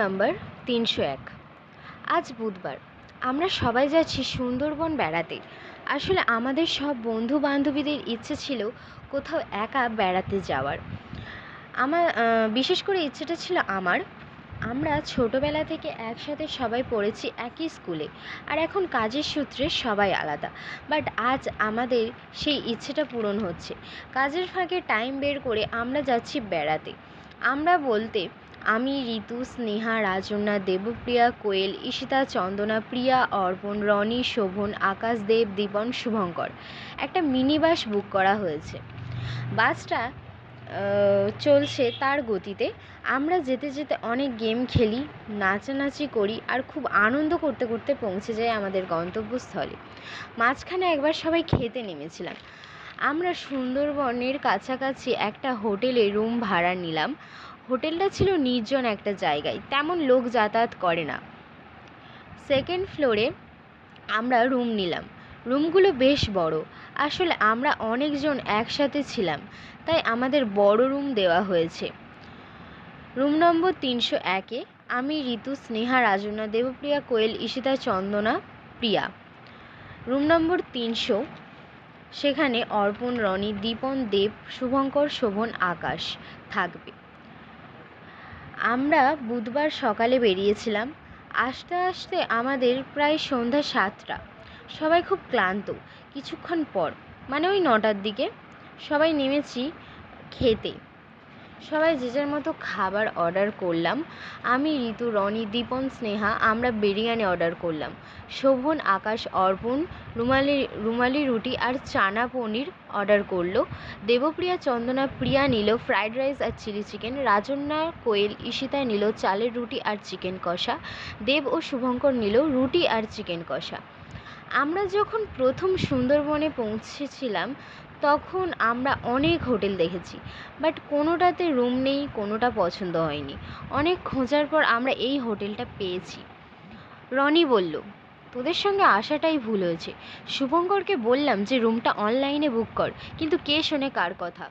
Number ৩০১। আজ বুধবার, আমরা সবাই যাচ্ছি সুন্দরবন বেড়াতে। আসলে আমাদের সব বন্ধু বান্ধবীদের ইচ্ছে ছিল কোথাও একা বেড়াতে যাওয়ার। বিশেষ করে ইচ্ছেটা ছিল আমার। আমরা ছোটোবেলা থেকে একসাথে সবাই পড়েছি একই স্কুলে, আর এখন কাজের সূত্রে সবাই আলাদা। বাট আজ আমাদের সেই ইচ্ছেটা পূরণ হচ্ছে। কাজের ফাঁকে টাইম বের করে আমরা যাচ্ছি বেড়াতে। আমরা বলতে আমি, ঋতু, স্নেহা, রাজন্যা, দেবপ্রিয়া, কোয়েল, ঈশিতা, চন্দনা, প্রিয়া, অর্পণ, রনি, শোভন, আকাশ, দেব, দীপন, শুভঙ্কর। একটা মিনি বাস বুক করা হয়েছে। বাসটা চলছে তার গতিতে। আমরা যেতে যেতে অনেক গেম খেলি, নাচানাচি করি, আর খুব আনন্দ করতে করতে পৌঁছে যাই আমাদের গন্তব্যস্থলে। মাঝখানে একবার সবাই খেতে নেমেছিলাম। আমরা সুন্দরবনের কাছাকাছি একটা হোটেলে রুম ভাড়া নিলাম। হোটেলটা ছিল নির্জন একটা জায়গায়, তেমন লোক যাতায়াত করে না। সেকেন্ড ফ্লোরে আমরা রুম নিলাম। রুমগুলো বেশ বড়। আসলে আমরা অনেকজন একসাথে ছিলাম, তাই আমাদের বড় রুম দেওয়া হয়েছে। রুম নম্বর ৩০১-এ আমি, ঋতু, স্নেহা, রাজন্যা, দেবপ্রিয়া, কোয়েল, ঈশিতা, চন্দনা, প্রিয়া। রুম নম্বর ৩০০, সেখানে অর্পণ, রনি, দীপন, দেব, শুভঙ্কর, শোভন, আকাশ থাকবে। আমরা বুধবার সকালে বেরিয়েছিলাম। আস্তে আস্তে আমাদের প্রায় সন্ধ্যা ৭টা। সবাই খুব ক্লান্ত। কিছুক্ষণ পর, মানে ওই ৯টার দিকে, সবাই নেমেছি খেতে। সবাই যে যার মতো খাবার অর্ডার করলাম। আমি, ঋতু, রনি, দীপন, স্নেহা আমরা বিরিয়ানি অর্ডার করলাম। শোভন, আকাশ, অর্পণ রুমালি রুটি আর চানা পনির অর্ডার করলো। দেবপ্রিয়া, চন্দনা, প্রিয়া নিল ফ্রাইড রাইস আর চিলি চিকেন। রাজন্যা, কোয়েল, ঈশিতা নিল চালের রুটি আর চিকেন কষা। দেব ও শুভঙ্কর নিল রুটি আর চিকেন কষা। আমরা যখন প্রথম সুন্দরবনে পৌঁছেছিলাম তখন আমরা অনেক হোটেল দেখেছি, বাট কোনোটাতে রুম নেই, কোনোটা পছন্দ হয়নি। অনেক খোঁজার পর আমরা এই হোটেলটা পেয়েছি। রনি বলল, তোদের সঙ্গে আসাটাই ভুল হয়েছে। শুভঙ্করকে বললাম যে রুমটা অনলাইনে বুক কর, কিন্তু কে শোনে কার কথা।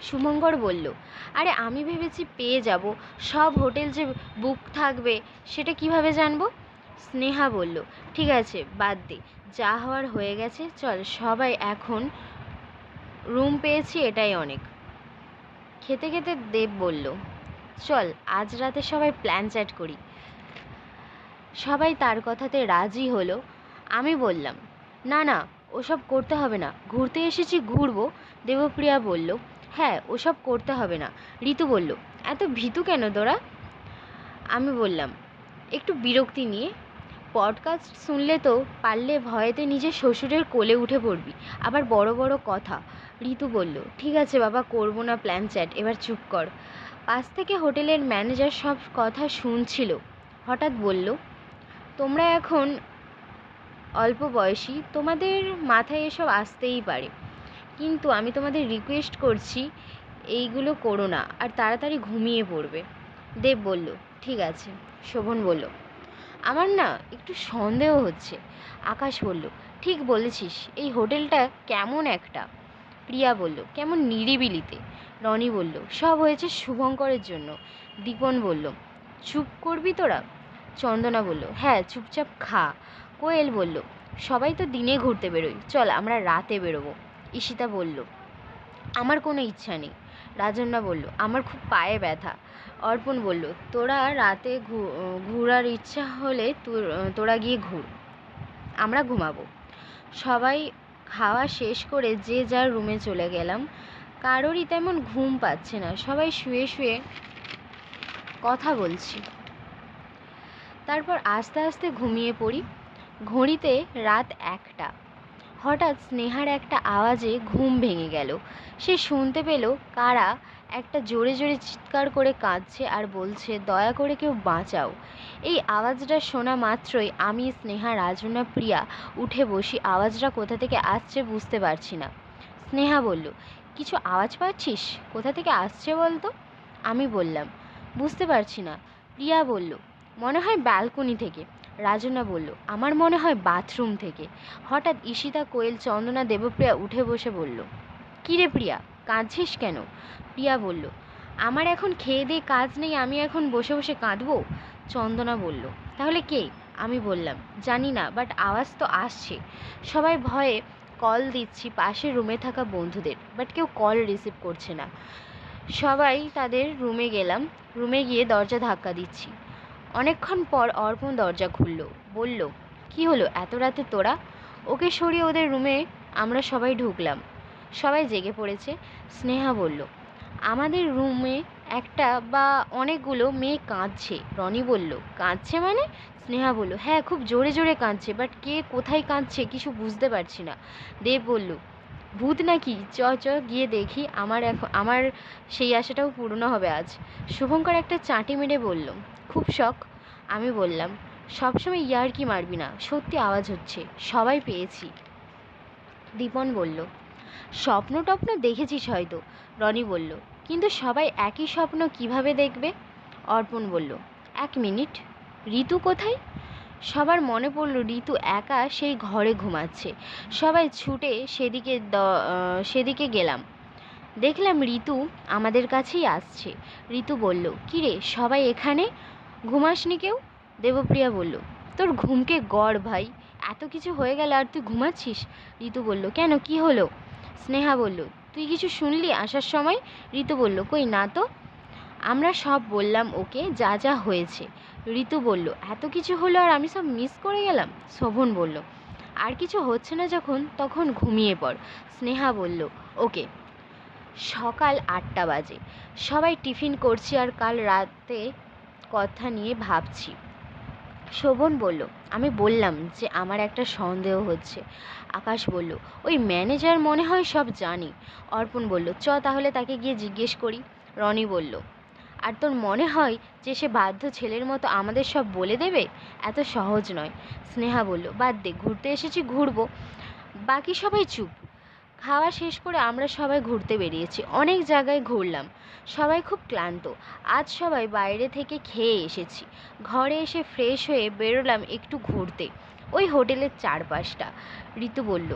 শুভঙ্কর বলল, আরে আমি ভেবেছি পেয়ে যাব, সব হোটেল যে বুক থাকবে সেটা কিভাবে জানবো। স্নেহা বলল, ঠিক আছে বাদ দে, যা হওয়ার হয়ে গেছে, চল সবাই এখন রুম পেয়েছি এটাই অনেক। খেতে খেতে দেব বলল, চল আজ রাতে সবাই প্ল্যান চ্যাট করি। সবাই তার কথাতে রাজি হলো। আমি বললাম, না না, ওসব করতে হবে না, ঘুরতে এসেছি ঘুরবো। দেবপ্রিয়া বলল, হ্যাঁ ওসব করতে হবে না। ঋতু বলল, এত ভীতু কেন তোরা? আমি বললাম, একটু বিরক্তি নিয়ে। পডকাস্ট শুনলে তো পারলে ভয়েতে নিজের শ্বশুরের কোলে উঠে পড়বি, আবার বড় বড় কথা। ঋতু বলল, ঠিক আছে বাবা, করবো না প্ল্যান চ্যাট, এবার চুপ কর। পাশ থেকে হোটেলের ম্যানেজার সব কথা শুনছিল। হঠাৎ বলল, তোমরা এখন অল্প বয়সী, তোমাদের মাথায় এসব আসতেই পারে, কিন্তু আমি তোমাদের রিকোয়েস্ট করছি এইগুলো করো না, আর তাড়াতাড়ি ঘুমিয়ে পড়বে। দেব বলল, ঠিক আছে। শোভন বলল, আমার না একটু সন্দেহ হচ্ছে। আকাশ বলল, ঠিক বলেছিস, এই হোটেলটা কেমন একটা। প্রিয়া বলল, কেমন নিরিবিলিতে। রনি বলল, সব হয়েছে শুভঙ্করের জন্য। দীপন বলল, চুপ করবি তোরা। চন্দনা বলল, হ্যাঁ চুপচাপ খা। কোয়েল বলল, সবাই তো দিনে ঘুরতে বেরোই, চল আমরা রাতে বেরোবো। ঈশিতা বলল, আমার কোনো ইচ্ছা নেই। রাজন্যা বলল, আমার খুব পায়ে ব্যথা। অর্পণ বলল, তোরা রাতে ঘোরার ইচ্ছা হলে তোরা গিয়ে ঘুর, আমরা ঘুমাবো। সবাই খাওয়া শেষ করে যে যার রুমে চলে গেলাম। কারোরই তেমন ঘুম পাচ্ছে না, সবাই শুয়ে শুয়ে কথা বলছি। তারপর আস্তে আস্তে ঘুমিয়ে পড়ি। ঘড়িতে রাত 1টা। হঠাৎ স্নেহার একটা আওয়াজে ঘুম ভেঙে গেল। সে শুনতে পেল কারা একটা জোরে জোরে চিৎকার করে কাঁদছে আর বলছে, দয়া করে কেউ বাঁচাও। এই আওয়াজটা শোনা মাত্রই আমি, স্নেহা, রাজন্যা, প্রিয়া উঠে বসি। আওয়াজটা কোথা থেকে আসছে বুঝতে পারছি না। স্নেহা বলল, কিছু আওয়াজ পাচ্ছিস? কোথা থেকে আসছে বলতো। আমি বললাম, বুঝতে পারছি না। প্রিয়া বলল, মনে হয় ব্যালকনি থেকে। রাজন্যা বলল, আমার মনে হয় বাথরুম থেকে। হঠাৎ ঈশিতা, কোয়েল, চন্দনা, দেবপ্রিয়া উঠে বসে বলল, কী রে প্রিয়া, কাঁদছিস কেন? প্রিয়া বলল, আমার এখন খেয়ে দিয়ে কাজ নেই, আমি এখন বসে বসে কাঁদবো? চন্দনা বলল। তাহলে কে? আমি বললাম, জানি না, বাট আওয়াজ তো আসছে। সবাই ভয়ে কল দিচ্ছি পাশের রুমে থাকা বন্ধুদের, বাট কেউ কল রিসিভ করছে না। সবাই তাদের রুমে গেলাম। রুমে গিয়ে দরজা ধাক্কা দিচ্ছি। অনেকক্ষণ পর অর্পণ দরজা খুলল, বলল, কি হলো এত রাতে তোরা? ওকে সরিয়ে ওদের রুমে আমরা সবাই ঢুকলাম। সবাই জেগে পড়েছে। স্নেহা বলল, আমাদের রুমে একটা বা অনেকগুলো মেয়ে কাঁদছে। রনি বলল, কাঁদছে মানে? স্নেহা বলল, হ্যাঁ খুব জোরে জোরে কাঁদছে, বাট কে কোথায় কাঁদছে কিছু বুঝতে পারছি না। দেব বলল, ভূত নাকি? চ চ গিয়ে দেখি। আমার সেই আশাটাও পূর্ণ হবে আজ। শুভঙ্কর একটা চাঁটি মেরে বলল, খুব শখ। আমি বললাম, সবসময় ইয়ার্কি মারবি না, সত্যি আওয়াজ হচ্ছে, সবাই পেয়েছি। দীপন বলল, স্বপ্ন টপ্ন দেখেছিস হয়তো। রনি বলল, কিন্তু সবাই একই স্বপ্ন কিভাবে দেখবে? অর্পণ বলল, এক মিনিট, ঋতু কোথায়? সবার মনে পড়ল ঋতু একা সেই ঘরে ঘুমাচ্ছে। সবাই ছুটে সেদিকে গেলাম। দেখলাম ঋতু আমাদের কাছেই আসছে। ঋতু বলল, কিরে সবাই এখানে, ঘুমাসনি কেউ? দেবপ্রিয়া বলল, তোর ঘুমকে গড় ভাই, এত কিছু হয়ে গেল আর তুই ঘুমাচ্ছিস? ঋতু বলল, কেন কি হলো? স্নেহা বলল, তুই কিছু শুনলি আসার সময়? ঋতু বলল, কই না তো। আমরা সব বললাম ওকে যা যা হয়েছে। ঋতু বলল, এত কিছু হলো আর আমি সব মিস করে গেলাম। শোভন বলল, আর কিছু হচ্ছে না যখন তখন ঘুমিয়ে পড়। স্নেহা বলল, ওকে। সকাল 8টা বাজে। সবাই টিফিন করছি আর কাল রাতে কথা নিয়ে ভাবছি। শোভন বলল, আমি বললাম যে আমার একটা সন্দেহ হচ্ছে। আকাশ বলল, ওই ম্যানেজার মনে হয় সব জানি। অর্পণ বলল, চ তাহলে তাকে গিয়ে জিজ্ঞেস করি। রনি বলল, আর তোর মনে হয় যে সে বাধ্য ছেলের মতো আমাদের সব বলে দেবে? এত সহজ নয়। স্নেহা বলল, বাদ দে, ঘুরতে এসেছি ঘুরবো। বাকি সবাই চুপ। খাওয়া শেষ করে আমরা সবাই ঘুরতে বেরিয়েছি। অনেক জায়গায় ঘুরলাম। সবাই খুব ক্লান্ত। আজ সবাই বাইরে থেকে খেয়ে এসেছি। ঘরে এসে ফ্রেশ হয়ে বেরোলাম একটু ঘুরতে, ওই হোটেলের চারপাশটা। ঋতু বলল,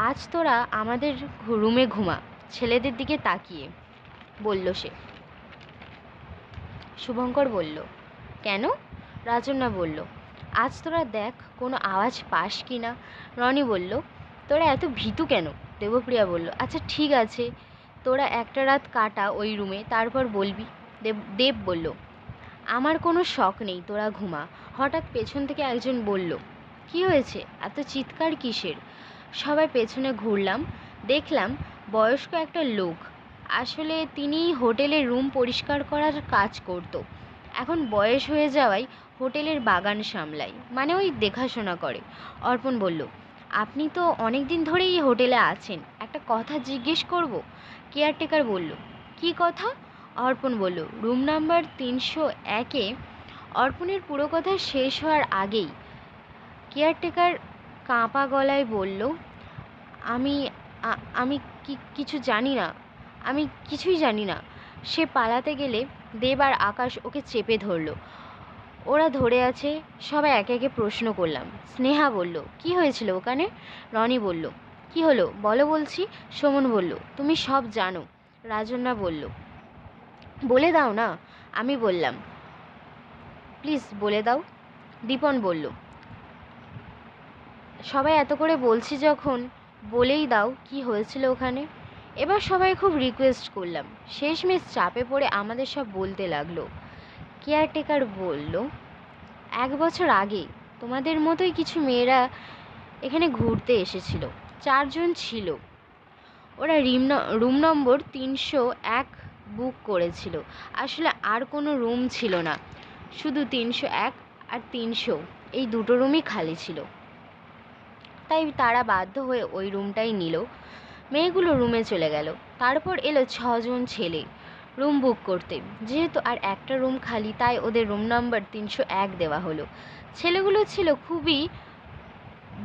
আজ তোরা আমাদের রুমে ঘুমা। ছেলেদের দিকে তাকিয়ে বলল সে। শুভঙ্কর বলল, কেন? রাজন্যা বলল, আজ তোরা দেখ কোনো আওয়াজ পাস কি না। রনি বলল, তোরা এত ভীতু কেন? দেবপ্রিয়া বলল, আচ্ছা ঠিক আছে, তোরা একটা রাত কাটা ওই রুমে, তারপর বলবি। দেব বলল, আমার কোনো শখ নেই, তোরা ঘুমা। হঠাৎ পেছন থেকে একজন বলল, কি হয়েছে, এত চিৎকার কিসের? সবাই পেছনে ঘুরলাম। দেখলাম বয়স্ক একটা লোক। আসলে তিনি হোটেলের রুম পরিষ্কার করার কাজ করতো। এখন বয়স হয়ে যাওয়ায় হোটেলের বাগান সামলায়, মানে ওই দেখাশোনা করে। অর্পণ বলল, আপনি তো অনেক দিন ধরেই এই হোটেলে আছেন, একটা কথা জিজ্ঞেস করব। কেয়ারটেকার বলল, কি কথা? অর্পণ বলল, রুম নাম্বার 301-এ। অর্পণের পুরো কথা শেষ হওয়ার আগেই কেয়ারটেকার কাঁপা গলায় বলল, আমি আমি কিছু জানি না, আমি কিছুই জানি না। সে পালাতে গেলে দেব আর আকাশ ওকে চেপে ধরল। ওরা ধরে আছে। সবাই একে একে প্রশ্ন করলাম। স্নেহা বলল, কি হয়েছিল ওখানে? রনি বলল, কি হলো বলো বলছি। সুমন বলল, তুমি সব জানো। রাজন্যা বলল, বলে দাও না। আমি বললাম, প্লিজ বলে দাও। দীপন বলল, সবাই এত করে বলছি যখন, বলেই দাও কি হয়েছিল ওখানে। এবার সবাই খুব রিকোয়েস্ট করলাম। শেষমেশ চাপে পড়ে আমাদের সব বলতে লাগলো। কেয়ারটেকার বলল, 1 বছর আগে তোমাদের মতোই কিছু মেয়েরা এখানে ঘুরতে এসেছিল। 4 জন ছিল। ওরা রুম নম্বর 301 বুক করেছিল। আসলে আর কোনো রুম ছিল না, শুধু 301 আর 300 এই দুটো রুমই খালি ছিল। তাই তারা বাধ্য হয়ে ওই রুমটাই নিল। মেয়েগুলো রুমে চলে গেল। তারপর এলো 6 জন ছেলে রুম বুক করতে। যেহেতু আর একটা রুম খালি, তাই ওদের রুম নাম্বার 301 দেওয়া হলো। ছেলেগুলো ছিল খুবই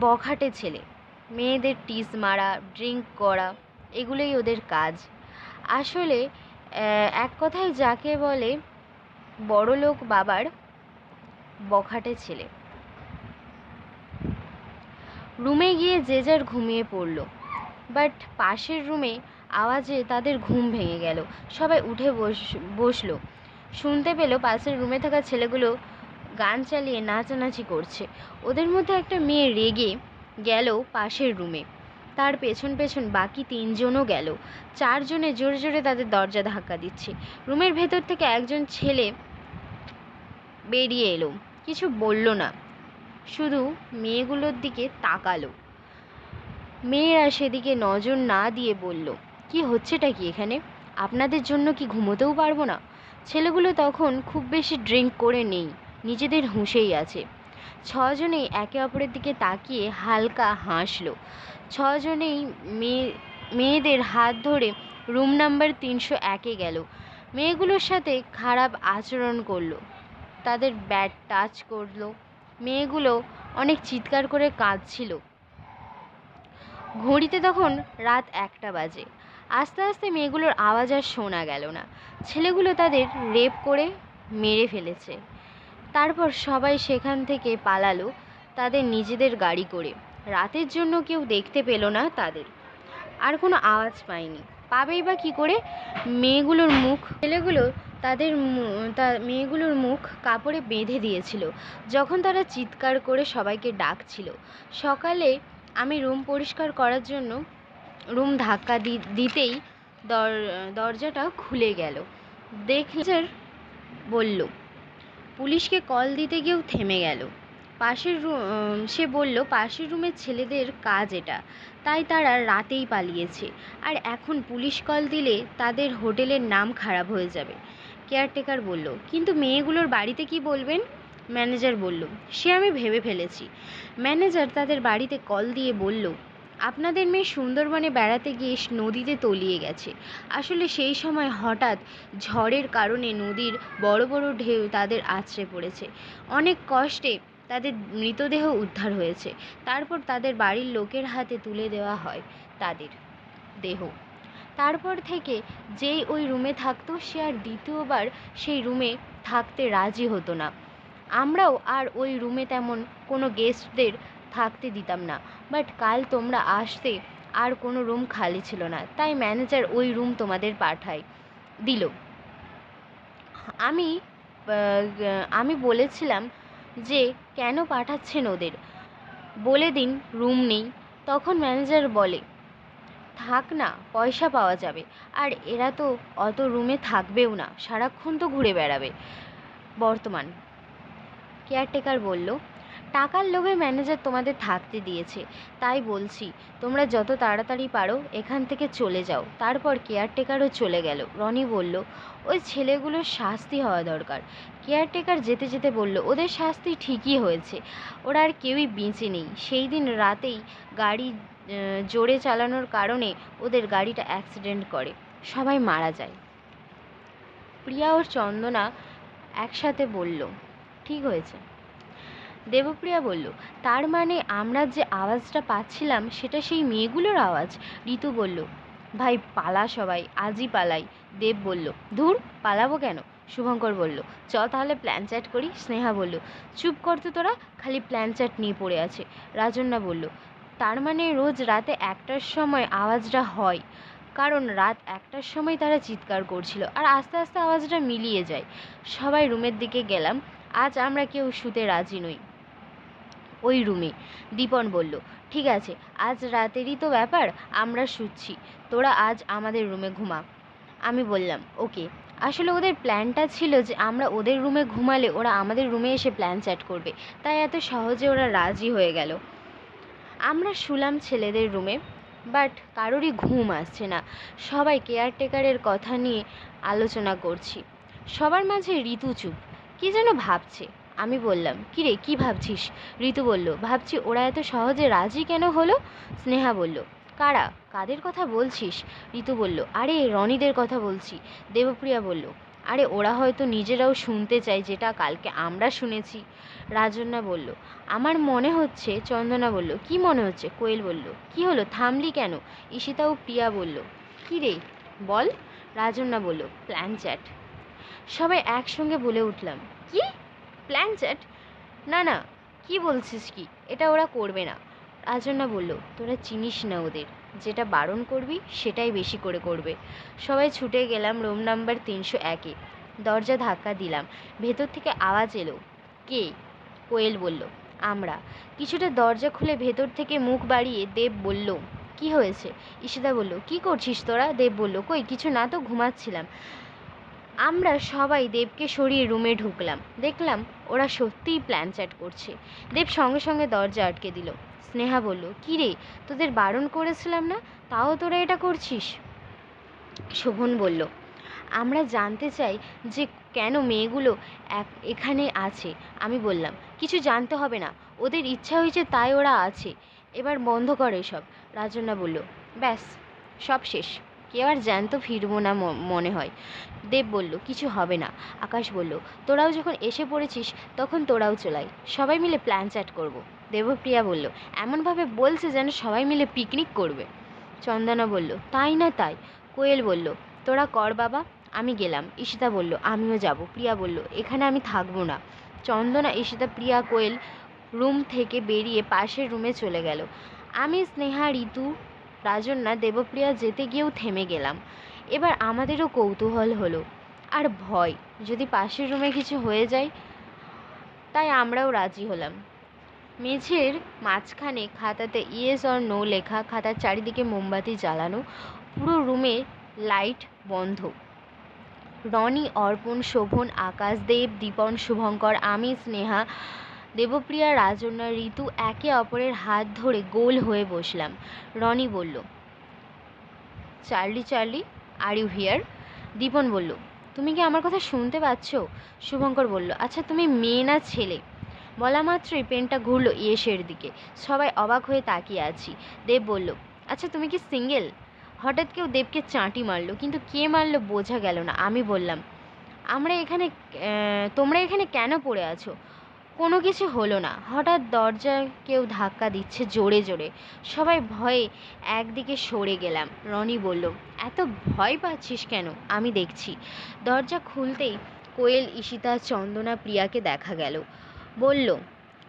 বখাটে ছেলে। মেয়েদের টিস মারা, ড্রিঙ্ক করা, এগুলোই ওদের কাজ। আসলে এক কথায় যাকে বলে বড়লোক বাবার বখাটে ছেলে। রুমে গিয়ে যে যার ঘুমিয়ে পড়ল। বাট পাশের রুমে আওয়াজে তাদের ঘুম ভেঙে গেল। সবাই উঠে বসলো। শুনতে পেল পাশের রুমে থাকা ছেলেগুলো গান চালিয়ে নাচানাচি করছে। ওদের মধ্যে একটা মেয়ে রেগে গেল পাশের রুমে। তার পেছন পেছন বাকি 3জনও গেল। 4জনে জোরে জোরে তাদের দরজা ধাক্কা দিচ্ছে। রুমের ভেতর থেকে একজন ছেলে বেরিয়ে এলো, কিছু বলল না, শুধু মেয়েগুলোর দিকে তাকালো। মেয়েরা সেদিকে নজর না দিয়ে বলল, কি হচ্ছেটা কি এখানে? আপনাদের জন্য কি ঘুমোতেও পারবো না? ছেলেগুলো তখন খুব বেশি ড্রিঙ্ক করে নেই, নিজেদের হুঁশেই আছে। 6জনেই একে অপরের দিকে তাকিয়ে হালকা হাসলো। 6জনেই মেয়েদের হাত ধরে রুম নাম্বার 301-এ গেল। মেয়েগুলোর সাথে খারাপ আচরণ করলো, তাদের ব্যাড টাচ করলো। মেয়েগুলো অনেক চিৎকার করে কাঁদছিল। ঘড়িতে তখন রাত 1টা বাজে। আস্তে আস্তে মেয়েগুলোর আওয়াজ আর শোনা গেল না। ছেলেগুলো তাদের রেপ করে মেরে ফেলেছে। তারপর সবাই সেখান থেকে পালালো তাদের নিজেদের গাড়ি করে। রাতের জন্য কেউ দেখতে পেল না তাদের, আর কোনো আওয়াজ পায়নি। পাবেই বা কী করে? ছেলেগুলো মেয়েগুলোর মুখ কাপড়ে বেঁধে দিয়েছিল যখন তারা চিৎকার করে সবাইকে ডাকছিল। সকালে আমি রুম পরিষ্কার করার জন্য রুম ধাক্কা দিতেই দরজাটা খুলে গেল। দেখলে বলল, পুলিশকে কল দিতে গিয়েও থেমে গেল। সে বলল পাশের রুমের ছেলেদের কাজ এটা, তাই তারা রাতেই পালিয়েছে। আর এখন পুলিশ কল দিলে তাদের হোটেলের নাম খারাপ হয়ে যাবে। কেয়ারটেকার বলল, কিন্তু মেয়েগুলোর বাড়িতে কি বলবেন? ম্যানেজার বলল, সে আমি ভেবে ফেলেছি। ম্যানেজার তাদের বাড়িতে কল দিয়ে বলল, আপনাদের মেয়ে সুন্দরবনে বেড়াতে গিয়ে নদীতে তলিয়ে গেছে। আসলে সেই সময় হঠাৎ ঝড়ের কারণে নদীর বড় বড় ঢেউ তাদের আছড়ে পড়েছে। অনেক কষ্টে তাদের মৃতদেহ উদ্ধার হয়েছে। তারপর তাদের বাড়ির লোকের হাতে তুলে দেওয়া হয় তাদের দেহ। তারপর থেকে যেই ওই রুমে থাকতো সে আর দ্বিতীয়বার সেই রুমে থাকতে রাজি হতো না। আমরাও আর ওই রুমে তেমন কোনো গেস্টদের থাকতে দিতাম না। বাট কাল তোমরা আসতে আর কোনো রুম খালি ছিল না, তাই ম্যানেজার ওই রুম তোমাদের দিল। আমি বলেছিলাম যে কেন পাঠাচ্ছেন ওদের, বলে দিন রুম নেই। তখন ম্যানেজার বলে, থাক না, পয়সা পাওয়া যাবে। আর এরা তো অত রুমে থাকবেও না, সারাক্ষণ তো ঘুরে বেড়াবে। বর্তমান কেয়ারটেকার বলল, টাকার লোভে ম্যানেজার তোমাদের থাকতে দিয়েছে, তাই বলছি তোমরা যত তাড়াতাড়ি পারো এখান থেকে চলে যাও। তারপর কেয়ারটেকারও চলে গেল। রনি বলল, ওই ছেলেগুলোর শাস্তি হওয়া দরকার। কেয়ারটেকার যেতে যেতে বলল, ওদের শাস্তি ঠিকই হয়েছে, ওরা আর কেউই বেঁচে নেই। সেই দিন রাতেই গাড়ি জোরে চালানোর কারণে ওদের গাড়িটা অ্যাক্সিডেন্ট করে, সবাই মারা যায়। প্রিয়া ও চন্দনা একসাথে বলল, ঠিক হয়েছে। দেবপ্রিয়া বলল, তার মানে আমরা যে আওয়াজটা পাচ্ছিলাম সেটা সেই মেয়েগুলোর আওয়াজ? ঋতু বলল, ভাই পালা, সবাই আজই পালাই। দেব বলল, ধুর, পালাবো কেন? শুভঙ্কর বলল, চ তাহলে প্ল্যান চ্যাট করি। স্নেহা বলল, চুপ করতে তোরা, খালি প্ল্যান চ্যাট নিয়ে পড়ে আছে। রাজন্যা বলল, তার মানে রোজ রাতে 1টার সময় আওয়াজটা হয়, কারণ রাত 1টার সময় তারা চিৎকার করছিল, আর আস্তে আস্তে আওয়াজটা মিলিয়ে যায়। সবাই রুমের দিকে গেলাম। আজ আমরা কেউ শুতে রাজি নই ওই রুমে। দীপন বলল, ঠিক আছে, আজ রাতেরই তো ব্যাপার, আমরা শুচ্ছি, তোরা আজ আমাদের রুমে ঘুমা। আমি বললাম, ওকে। আসলে ওদের প্ল্যানটা ছিল যে আমরা ওদের রুমে ঘুমালে ওরা আমাদের রুমে এসে প্ল্যান চ্যাট করবে, তাই এত সহজে ওরা রাজি হয়ে গেল। আমরা শুলাম ছেলেদের রুমে, বাট কারোরই ঘুম আসছে না। সবাই কেয়ারটেকারের কথা নিয়ে আলোচনা করছি। সবার মাঝে ঋতু চুপ, কি যেন ভাবছে। আমি বললাম, কিরে, কি ভাবছিস? ঋতু বলল, ভাবছি ওরা এত সহজে রাজি কেন হলো। স্নেহা বলল, কারা, কাদের কথা বলছিস? ঋতু বলল, আরে রনিদের কথা বলছি। দেবপ্রিয়া বলল, আরে ওরা হয়তো নিজেরাও শুনতে চায় যেটা কালকে আমরা শুনেছি। রাজন্যা বলল, আমার মনে হচ্ছে। চন্দনা বলল, কি মনে হচ্ছে? কোয়েল বলল, কি হলো, থামলি কেন? ঈশিতা ও প্রিয়া বলল, কি রে বল। রাজন্যা বলল, প্ল্যান চ্যাট। সবাই একসঙ্গে বলে উঠলাম, কি প্ল্যান চ্যাট? না না, কি বলছিস কি, এটা ওরা করবে না। রাজন্যা বলল, তোরা চিনিস না ওদের, যেটা বারণ করবি সেটাই বেশি করে করবে। সবাই ছুটে গেলাম রুম নাম্বার 301-এ। দরজা ধাক্কা দিলাম, ভেতর থেকে আওয়াজ এলো, কে? কোয়েল বলল, আমরা। কিছুটা দরজা খুলে ভেতর থেকে মুখ বাড়িয়ে দেব বলল, কি হয়েছে? ঈশিতা বলল, কি করছিস তোরা? দেব বলল, কই কিছু না তো, ঘুমাচ্ছিলাম। আমরা সবাই দেবকে সরিয়ে রুমে ঢুকলাম, দেখলাম ওরা সত্যিই প্ল্যান চ্যাট করছে। দেব সঙ্গে সঙ্গে দরজা আটকে দিল। স্নেহা বলল, কী রে, তোদের বারণ করেছিলাম না, তাও তোরা এটা করছিস? শোভন বলল, আমরা জানতে চাই যে কেন মেয়েগুলো এখানে আছে। আমি বললাম, কিছু জানতে হবে না, ওদের ইচ্ছা হয়েছে তাই ওরা আছে, এবার বন্ধ কর এসব। রাজন্যা বলল, ব্যাস সব শেষ, কেউ আর জ্যান্ত ফিরবো না মনে হয়। দেব বলল, কিছু হবে না। আকাশ বলল, তোরাও যখন এসে পড়েছিস তখন তোরাও চলাই, সবাই মিলে প্ল্যান চ্যাট করব। দেবপ্রিয়া বলল, এমনভাবে বলছে যেন সবাই মিলে পিকনিক করবে। চন্দনা বলল, তাই না তাই। কোয়েল বলল, তোরা কর বাবা, আমি গেলাম। ঈশিতা বলল, আমিও যাব। প্রিয়া বলল, এখানে আমি থাকবো না। চন্দনা, ঈশিতা, প্রিয়া, কোয়েল রুম থেকে বেরিয়ে পাশের রুমে চলে গেল। আমি, স্নেহা, ঋতু, রাজন্যা, দেবপ্রিয়া যেতে গিয়েও থেমে গেলাম। এবার আমাদেরও কৌতূহল হলো আর ভয়, যদি পাশের রুমে কিছু হয়ে যায়। তাই আমরাও রাজি হলাম। মেঝের মাঝখানে খাতাতে ইয়েস অর নো লেখা, খাতার চারিদিকে মোমবাতি জ্বালানো, পুরো রুমে লাইট বন্ধ। রনি, অর্পণ, শোভন, আকাশ, দেব, দীপন, শুভঙ্কর, আমি, স্নেহা, দেবপ্রিয়া, রাজন্যা, ঋতু একে অপরের হাত ধরে গোল হয়ে বসলাম। রনি বলল, Charlie Charlie, are you here? Dipon বলল, তুমি কি আমার কথা শুনতে পাচ্ছ? শুভঙ্কর বলল, আচ্ছা তুমি মেয়ে না ছেলে? বলা মাত্রই পেনটা ঘুরলো ইয়েসের দিকে। সবাই অবাক হয়ে তাকিয়ে আছি। দেব বলল, আচ্ছা তুমি কি সিঙ্গেল? হঠাৎ কেউ দেবকে চাঁটি মারলো, কিন্তু কে মারলো বোঝা গেল না। আমি বললাম, তোমরা এখানে কেন পড়ে আছো? কোনো কিছু হলো না। হঠাৎ দরজায় কেউ ধাক্কা দিচ্ছে জোরে জোরে। সবাই ভয়ে একদিকে সরে গেলাম। রনি বলল, এত ভয় পাচ্ছিস কেন? আমি দেখছি। দরজা খুলতেই কোয়েল, ঈশিতা, চন্দনা, প্রিয়াকে দেখা গেল। বলল,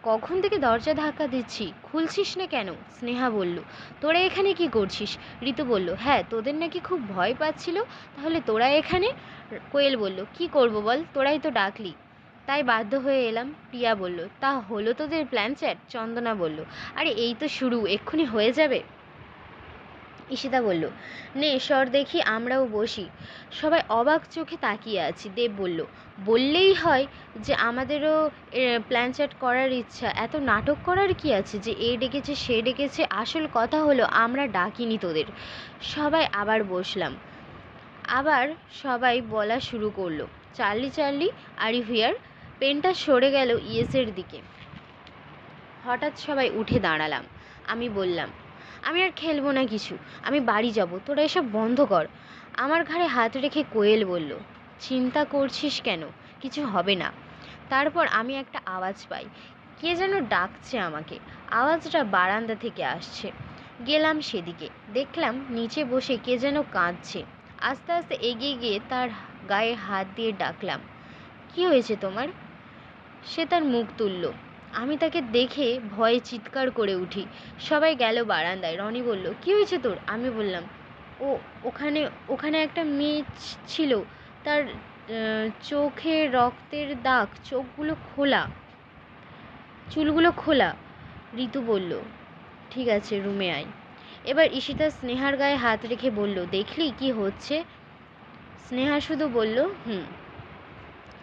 কখন থেকে দরজা ধাক্কা দিচ্ছি, খুলছিস না কেন? স্নেহা বলল, তোরা এখানে কি করছিস? ঋতু বলল, হ্যাঁ তোদের নাকি খুব ভয় পাচ্ছিল, তাহলে তোরা এখানে? কোয়েল বলল, কি করব বল, তোরাই তো ডাকলি, তাই বাধ্য হয়ে এলাম। প্রিয়া বলল, তা হলো তোদের প্ল্যান চ্যাট? চন্দনা বলল, আরে এই তো শুরু, এক্ষুনি হয়ে যাবে। ঈশিতা বলল, নে সর দেখি, আমরাও বসি। সবাই অবাক চোখে তাকিয়ে আছি। দেব বলল, বললেই হয় যে আমাদেরও প্ল্যান চ্যাট করার ইচ্ছা, এত নাটক করার কি আছে যে এ ডেকেছে সে ডেকেছে, আসল কথা হলো আমরা ডাকিনি তোদের। সবাই আবার বসলাম। আবার সবাই বলা শুরু করলো, Charlie Charlie, are you here? পেনটা সরে গেল ইয়েসের দিকে। হঠাৎ সবাই উঠে দাঁড়ালাম। আমি বললাম, আমি আর খেলবো না কিছু, আমি বাড়ি যাব, তোরা এসব বন্ধ কর। আমার ঘাড়ে হাত রেখে কোয়েল বলল, চিন্তা করছিস কেন, কিছু হবে না। তারপর আমি একটা আওয়াজ পাই, কে যেন ডাকছে আমাকে। আওয়াজটা বারান্দা থেকে আসছে। গেলাম সেদিকে, দেখলাম নিচে বসে কে যেন কাঁদছে। আস্তে আস্তে এগিয়ে গিয়ে তার গায়ে হাত দিয়ে ডাকলাম, কি হয়েছে তোমার? সে তার মুখ তুলল। আমি তাকে দেখে ভয়ে চিৎকার করে উঠি। সবাই গেল বারান্দায়। রনি বলল, কি হয়েছে তোর? আমি বললাম, ও ওখানে ওখানে একটা মেয়ে ছিল, তার চোখে রক্তের দাগ, চোখগুলো খোলা, চুলগুলো খোলা। ঋতু বলল, ঠিক আছে রুমে আয়। এবার ঈশিতা স্নেহার গায়ে হাত রেখে বলল, দেখলি কি হচ্ছে? স্নেহা শুধু বলল, হুম।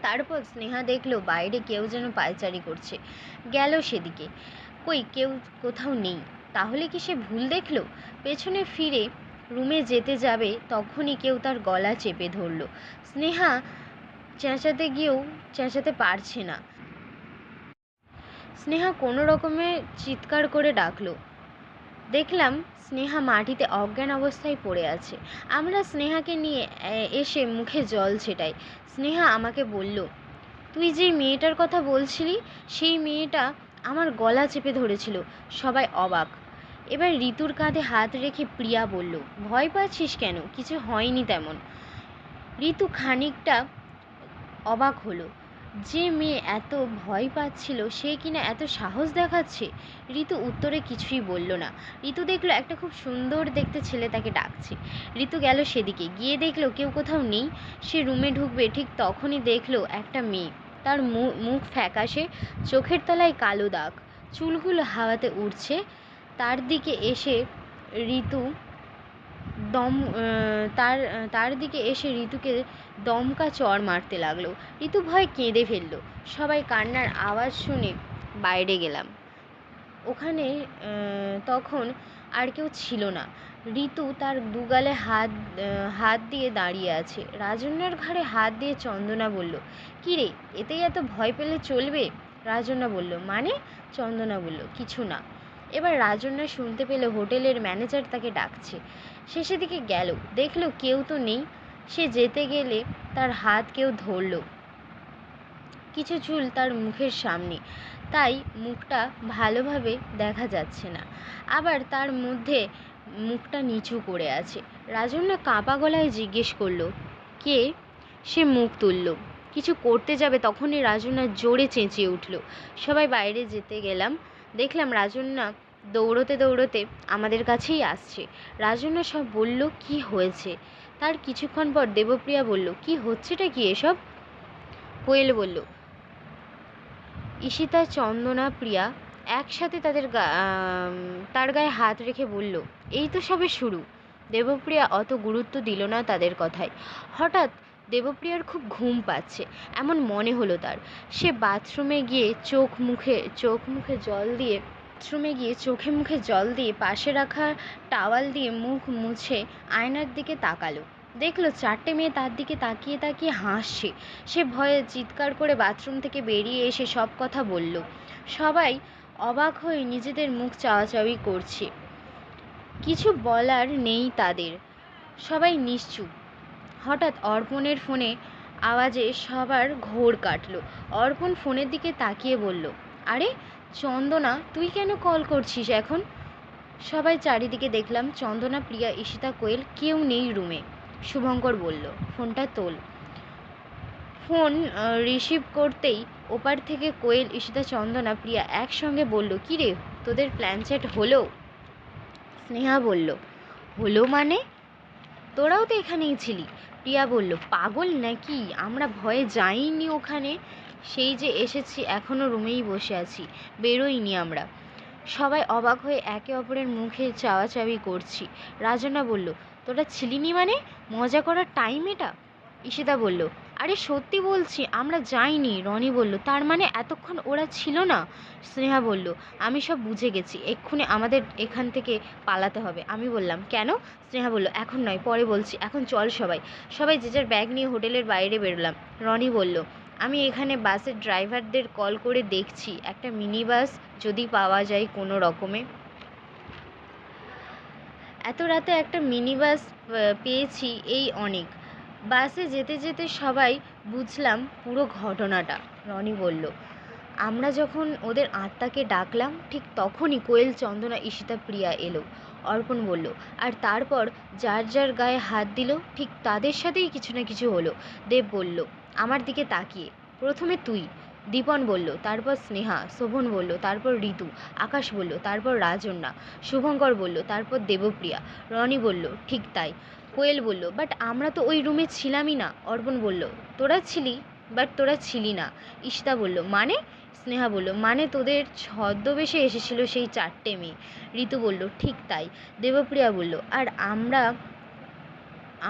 তারপর স্নেহা দেখলো বাইরে কেউ যেন পায়চারি করছে। গেল সেদিকে, কই কেউ কোথাও নেই। তাহলে কি সে ভুল দেখলো? পেছনে ফিরে রুমে যেতে যাবে তখনই কেউ তার গলা চেপে ধরলো। স্নেহা চেঁচাতে গিয়েও চেঁচাতে পারছে না। স্নেহা কোনো রকমে চিৎকার করে ডাকলো। দেখলাম স্নেহা মাটিতে অজ্ঞান অবস্থায় পড়ে আছে। আমরা স্নেহাকে নিয়ে এসে মুখে জল ছেটাই। স্নেহা আমাকে বলল, তুই যে মেয়েটার কথা বলছিলি, সেই মেয়েটা আমার গলা চেপে ধরেছিল। সবাই অবাক। এবার ঋতুর কাঁধে হাত রেখে প্রিয়া বলল, ভয় পাচ্ছিস কেন, কিছু হয়নি তেমন। ঋতু খানিকটা অবাক হলো। যে মেয়ে এত ভয় পাচ্ছিল সে কিনা এত সাহস দেখাচ্ছে। ঋতু উত্তরে কিছুই বলল না। ঋতু দেখলো একটা খুব সুন্দর দেখতে ছেলে তাকে ডাকছে। ঋতু গেল সেদিকে, গিয়ে দেখলো কেউ কোথাও নেই। সে রুমে ঢুকবে ঠিক তখনই দেখলো একটা মেয়ে। তার মুখ ফ্যাকাশে, চোখের তলায় কালো দাগ, চুলগুলো হাওয়াতে উড়ছে। তার দিকে এসে ঋতু দম তার তার দিকে এসে ঋতুকে দমকা চড় মারতে লাগলো। ঋতু ভয়ে কেঁদে ফেললো। সবাই কান্নার আওয়াজ শুনে বাইরে গেলাম। ওখানে তখন আর কেউ ছিল না। ঋতু তার দুগালে হাত দিয়ে দাঁড়িয়ে আছে। রাজন্যার ঘাড়ে হাত দিয়ে চন্দনা বলল, কী রে, এতেই এত ভয় পেলে চলবে? রাজন্যা বলল, মানে? চন্দনা বলল, কিছু না। এবার রাজন্যা শুনতে পেল হোটেলের ম্যানেজার তাকে ডাকছে। সে সেদিকে গেল, দেখলো কেউ তো নেই। সে যেতে গেলে তার হাত কেউ ধরল। কিছু চুল তার মুখের সামনে, তাই মুখটা ভালোভাবে দেখা যাচ্ছে না। আবার তার মধ্যে মুখটা নিচু করে আছে। রাজন্যা কাঁপা গলায় জিজ্ঞেস করলো, কে? সে মুখ তুলল। কিছু করতে যাবে তখনই রাজন্যা জোরে চেঁচিয়ে উঠল। সবাই বাইরে যেতে গেলাম। দেখলাম রাজন্যা দৌড়তে দৌড়তে আমাদের কাছেই আসছে। রাজন্যা সব বলল কি হয়েছে। তার কিছুক্ষণ পর দেবপ্রিয়া বলল, কি হচ্ছেটা কি এসব? কোয়েল বলল, ঈশিতা, চন্দনা, প্রিয়া একসাথে তার গায়ে হাত রেখে বলল, এই তো সবে শুরু। দেবপ্রিয়া অত গুরুত্ব দিল না তাদের কথায়। হঠাৎ দেবপ্রিয়ার খুব ঘুম পাচ্ছে এমন মনে হলো তার। সে বাথরুমে গিয়ে চোখে মুখে জল দিয়ে পাশে রাখা টাওয়াল দিয়ে মুখ মুছে আয়নার দিকে তাকালো। দেখলো 4টে মেয়ে তার দিকে তাকিয়ে তাকিয়ে হাসছে। সে ভয়ে চিৎকার করে বাথরুম থেকে বেরিয়ে এসে সব কথা বলল। সবাই অবাক হয়ে নিজেদের মুখ চাওয়াচাওয়ি করছে। কিছু বলার নেই তাদের, সবাই নিশ্চুপ। হঠাৎ অর্পণের ফোনে আওয়াজে সবার ঘোর কাটলো। অর্পণ ফোনের দিকে তাকিয়ে বলল, আরে চন্দনা, তুই কেন কল করছিস এখন? সবাই চারিদিকে দেখলাম, চন্দনা, প্রিয়া, ঈশিতা, কোয়েল, কেউ নেই রুমে। শুভঙ্কর বলল, ফোনটা তোল। ফোন রিসিভ করতেই ওপার থেকে কোয়েল, ঈশিতা, চন্দনা, প্রিয়া একসঙ্গে বলল, কী রে, তোদের প্ল্যান সেট হলো? স্নেহা বলল, হলো মানে? তোরাও তো এখানেই ছিলি। প্রিয়া বলল, পাগল নাকি, আমরা ভয়ে যাইনি ওখানে। সেই যে এসেছি, এখনও রুমেই বসে আছি, বেরোইনি আমরা। সবাই অবাক হয়ে একে অপরের মুখে চাওয়াচাওয়ি করছি। রাজনা বলল, তোরা ছিলিনি মানে? মজা করার টাইম এটা? ঈশিতা বলল, আরে সত্যি বলছি আমরা যাইনি। রনি বলল, তার মানে এতক্ষণ ওরা ছিল না? স্নেহা বলল, আমি সব বুঝে গেছি, এক্ষুনি আমাদের এখান থেকে পালাতে হবে। আমি বললাম, কেন? স্নেহা বলল, এখন নয়, পরে বলছি, এখন চল। সবাই যে যার ব্যাগ নিয়ে হোটেলের বাইরে বেরোলাম। রনি বলল, আমি এখানে বাসের ড্রাইভারদের কল করে দেখছি একটা মিনি বাস যদি পাওয়া যায় কোনো রকমে। এত রাতে একটা মিনি বাস পেয়েছি, এই অনেক। বাসে যেতে যেতে সবাই বুঝলাম পুরো ঘটনাটা। রনি বলল, আমরা যখন ওদের আত্মাকে ডাকলাম ঠিক তখনই কোয়েল, চন্দনা, ঈশিতা, প্রিয়া এলো। অর্পণ বলল, আর তারপর যার যার গায়ে হাত দিল ঠিক তাদের সাথেই কিছু না কিছু হলো। দেব বলল আমার দিকে তাকিয়ে, প্রথমে তুই। দীপন বলল, তারপর স্নেহা। শোভন বলল, তারপর ঋতু। আকাশ বলল, তারপর রাজন্যা। শুভঙ্কর বলল, তারপর দেবপ্রিয়া। রনি বলল, ঠিক তাই। কোয়েল বলল, বাট আমরা তো ওই রুমে ছিলামই না। অর্পণ বলল, তোরা ছিলি, বাট তোরা ছিলি না। ঈশিতা বলল, মানে? স্নেহা বলল, মানে তোদের ছদ্মবেশে এসেছিল সেই 4টে মেয়ে। ঋতু বলল, ঠিক তাই। দেবপ্রিয়া বলল, আর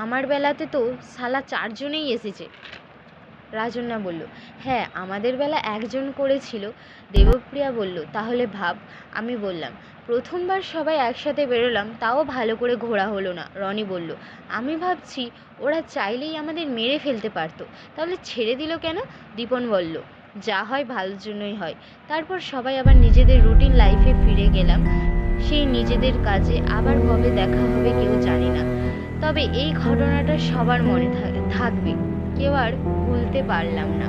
আমার বেলাতে তো শালা 4জনেই এসেছে। রাজন্যা বলল, হ্যাঁ আমাদের বেলা একজন করেছিল। দেবপ্রিয়া বলল, তাহলে ভাব। আমি বললাম, প্রথমবার সবাই একসাথে বেরোলাম, তাও ভালো করে ঘোরা হলো না। রনি বলল, আমি ভাবছি ওরা চাইলেই আমাদের মেরে ফেলতে পারতো, তাহলে ছেড়ে দিল কেন? দীপন বলল, যা হয় ভালোর জন্যই হয়। তারপর সবাই আবার নিজেদের রুটিন লাইফে ফিরে গেলাম, সেই নিজেদের কাজে। আবার কবে দেখা হবে কেউ জানি না, তবে এই ঘটনাটা সবার মনে থাকবে, কেউ আর ভুলতে পারলাম না।